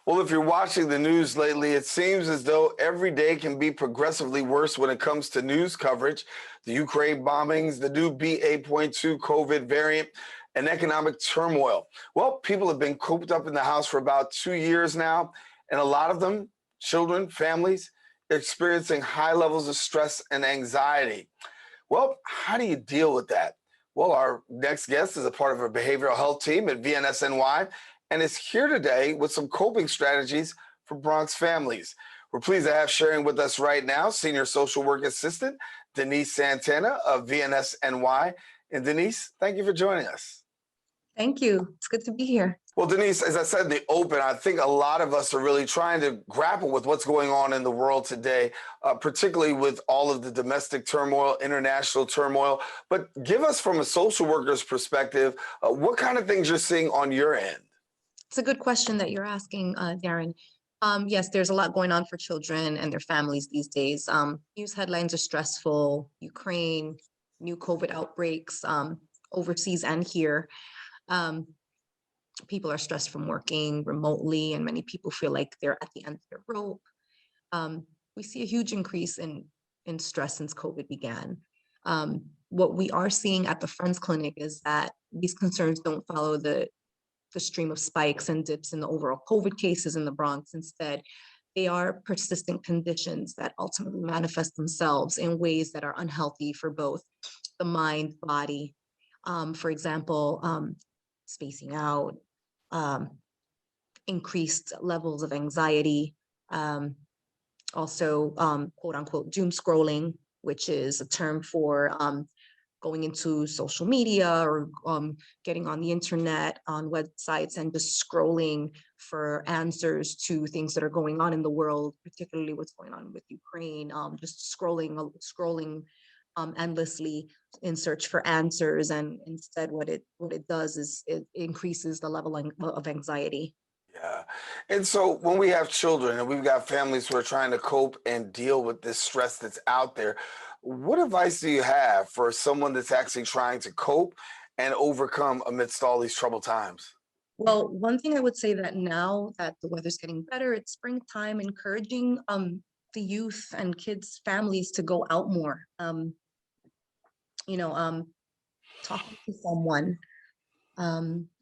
Well, if you're watching the news lately, it seems as though every day can be progressively worse when it comes to news coverage. The Ukraine bombings, the new BA.2 COVID variant, and economic turmoil. Well, people have been cooped up in the house for about 2 years now, and a lot of them, children, families, experiencing high levels of stress and anxiety. Well, how do you deal with that? Well, our next guest is a part of a behavioral health team at VNSNY and is here today with some coping strategies for Bronx families. We're pleased to have sharing with us right now Senior Social Work Assistant Deniece Santana of VNSNY. And Deniece, thank you for joining us. Thank you. It's good to be here. Well, Deniece, as I said in the open, I think a lot of us are really trying to grapple with what's going on in the world today, particularly with all of the domestic turmoil, international turmoil. But give us, from a social worker's perspective, what kind of things you're seeing on your end? It's a good question that you're asking, Daren. Yes, there's a lot going on for children and their families these days. News headlines are stressful. Ukraine, new COVID outbreaks, overseas and here. People are stressed from working remotely, and many people feel like they're at the end of their rope. We see a huge increase in stress since COVID began. What we are seeing at the Friends Clinic is that these concerns don't follow the stream of spikes and dips in the overall COVID cases in the Bronx. Instead, they are persistent conditions that ultimately manifest themselves in ways that are unhealthy for both the mind, body. For example, spacing out, increased levels of anxiety, also quote unquote doom scrolling, which is a term for going into social media or getting on the internet, on websites, and just scrolling for answers to things that are going on in the world, particularly what's going on with Ukraine, just scrolling endlessly in search for answers. And instead what it does is it increases the level of anxiety. Yeah. And so when we have children and we've got families who are trying to cope and deal with this stress that's out there, what advice do you have for someone that's actually trying to cope and overcome amidst all these troubled times? Well, one thing I would say, that now that the weather's getting better, it's springtime, encouraging the youth and kids, families to go out more. Talking to someone,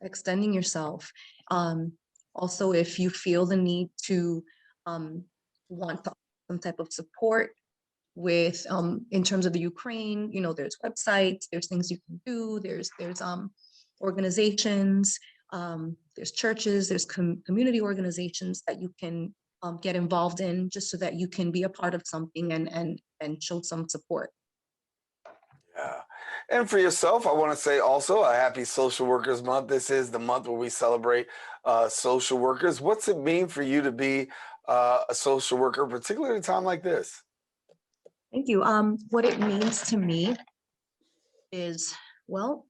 extending yourself. Also, if you feel the need to want some type of support with in terms of the Ukraine, there's websites, there's things you can do, there's organizations, there's churches, there's community organizations that you can get involved in, just so that you can be a part of something and show some support. Yeah. And for yourself, I want to say also a happy Social Workers Month. This is the month where we celebrate social workers. What's it mean for you to be a social worker, particularly at a time like this? Thank you. What it means to me is, well,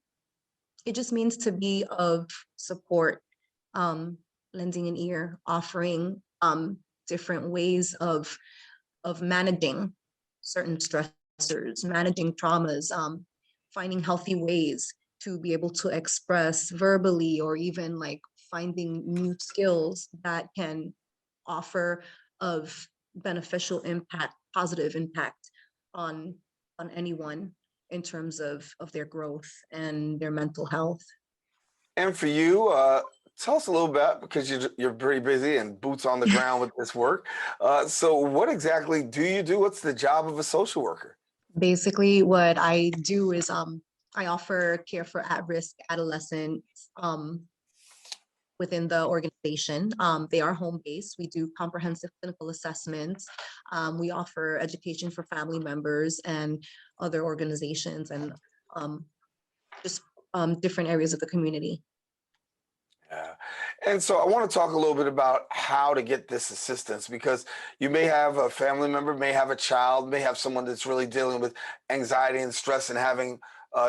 it just means to be of support, lending an ear, offering different ways of managing certain stressors, managing traumas, finding healthy ways to be able to express verbally, or even like finding new skills that can offer of beneficial impact, positive impact on anyone in terms of their growth and their mental health. And for you, tell us a little bit, because you're pretty busy and boots on the ground with this work. So what exactly do you do? What's the job of a social worker? Basically, what I do is I offer care for at-risk adolescents within the organization. They are home-based. We do comprehensive clinical assessments. We offer education for family members and other organizations, and just different areas of the community. Yeah. And so I want to talk a little bit about how to get this assistance, because you may have a family member, may have a child, may have someone that's really dealing with anxiety and stress and having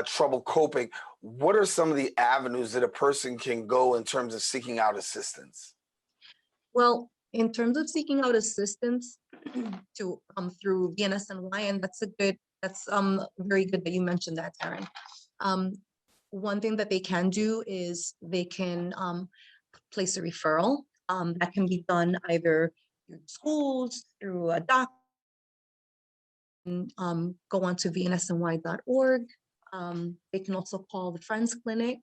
trouble coping. What are some of the avenues that a person can go in terms of seeking out assistance? Well, in terms of seeking out assistance to through VNSNY, and that's very good that you mentioned that, Daren. One thing that they can do is they can place a referral That can be done either through schools, through a doctor. Go on to VNSNY.org. They can also call the Friends Clinic.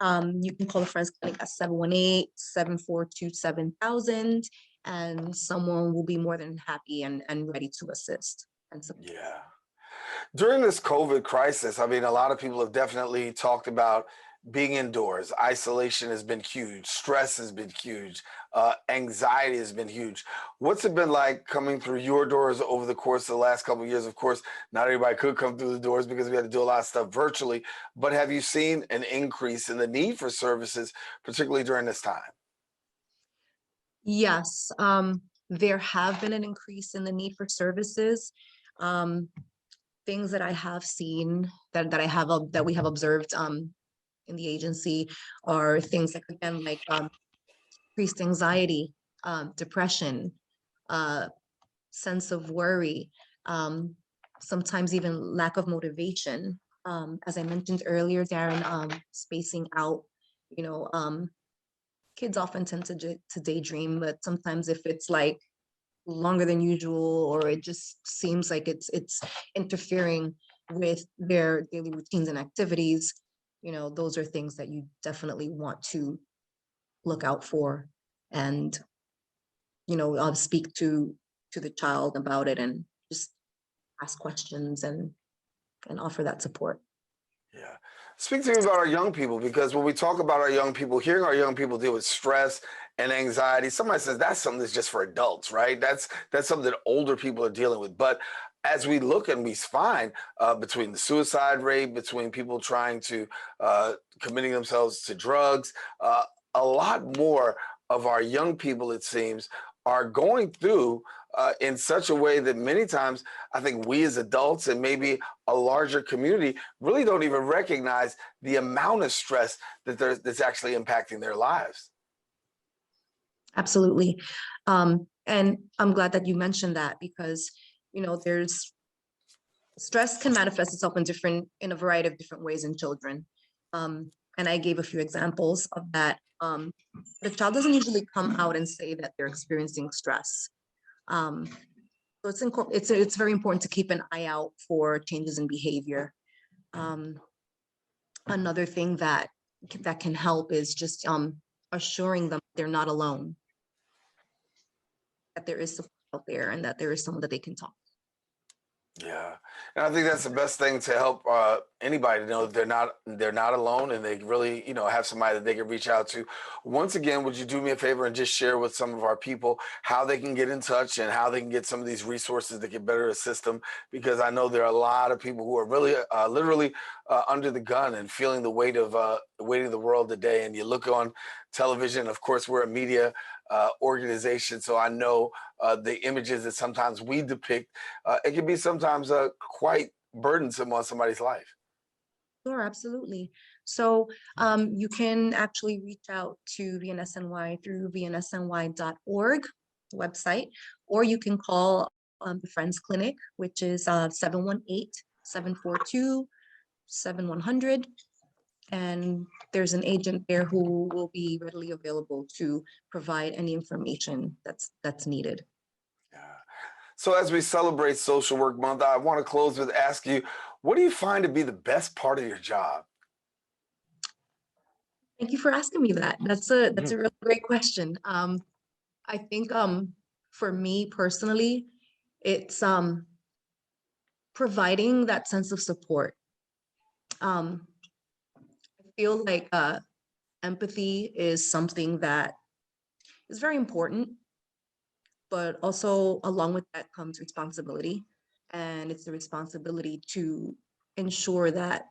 You can call the Friends Clinic at 718-742-7000, and someone will be more than happy and ready to assist and support. Yeah. During this COVID crisis, I mean, a lot of people have definitely talked about being indoors. Isolation has been huge. Stress has been huge. Anxiety has been huge. What's it been like coming through your doors over the course of the last couple of years? Of course, not everybody could come through the doors because we had to do a lot of stuff virtually. But have you seen an increase in the need for services, particularly during this time? Yes, there have been an increase in the need for services. Things that I have seen that we have observed in the agency are things like, again, like increased anxiety, depression, sense of worry, sometimes even lack of motivation. As I mentioned earlier, Daren, spacing out, you know, kids often tend to daydream, but sometimes if it's like longer than usual, or it just seems like it's interfering with their daily routines and activities, those are things that you definitely want to look out for, and speak to the child about it, and just ask questions and offer that support. Yeah. Speak to me about our young people, because when we talk about our young people, hearing our young people deal with stress and anxiety, somebody says that's something that's just for adults, right? That's something that older people are dealing with. But as we look and we find between the suicide rate, between people trying to committing themselves to drugs, a lot more of our young people, it seems, are going through in such a way that many times I think we as adults and maybe a larger community really don't even recognize the amount of stress that's actually impacting their lives. Absolutely. And I'm glad that you mentioned that, because there's stress can manifest itself in a variety of different ways in children. And I gave a few examples of that. The child doesn't usually come out and say that they're experiencing stress. So it's very important to keep an eye out for changes in behavior. Another thing that can help is just assuring them they're not alone, that there is support out there, and that there is someone that they can talk to. Yeah, and I think that's the best thing to help anybody to know that they're not alone, and they really have somebody that they can reach out to. Once again, would you do me a favor and just share with some of our people how they can get in touch and how they can get some of these resources that can better assist them? Because I know there are a lot of people who are really literally under the gun and feeling the weight of the world today. And you look on television. Of course, we're a media organization, so I know the images that sometimes we depict, it can be sometimes quite burdensome on somebody's life. Sure, absolutely. So you can actually reach out to VNSNY through VNSNY.org website, or you can call the Friends Clinic, which is 718-742-7100. And there's an agent there who will be readily available to provide any information that's needed. Yeah. So as we celebrate Social Work Month, I want to close with ask you, what do you find to be the best part of your job? Thank you for asking me that. That's a really great question. I think for me personally, it's providing that sense of support. I feel like empathy is something that is very important, but also along with that comes responsibility. And it's the responsibility to ensure that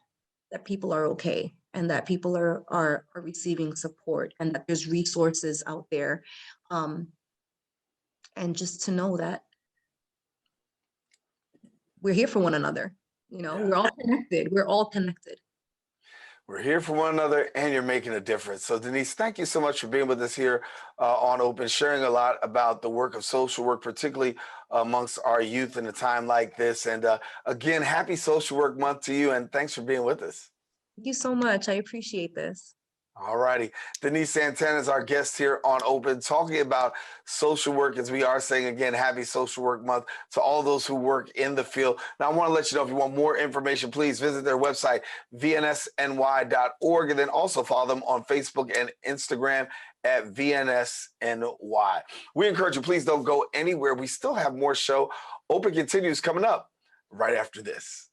people are okay, and that people are receiving support, and that there's resources out there. And just to know that we're here for one another. Yeah. We're all connected. We're all connected. We're here for one another, and you're making a difference. So Deniece, thank you so much for being with us here on Open, sharing a lot about the work of social work, particularly amongst our youth in a time like this. And again, happy Social Work Month to you, and thanks for being with us. Thank you so much. I appreciate this. All righty. Deniece Santana is our guest here on Open, talking about social work. As we are saying again, happy Social Work Month to all those who work in the field. Now, I want to let you know, if you want more information, please visit their website, vnsny.org, and then also follow them on Facebook and Instagram at VNSNY. We encourage you, please don't go anywhere. We still have more show. Open continues coming up right after this.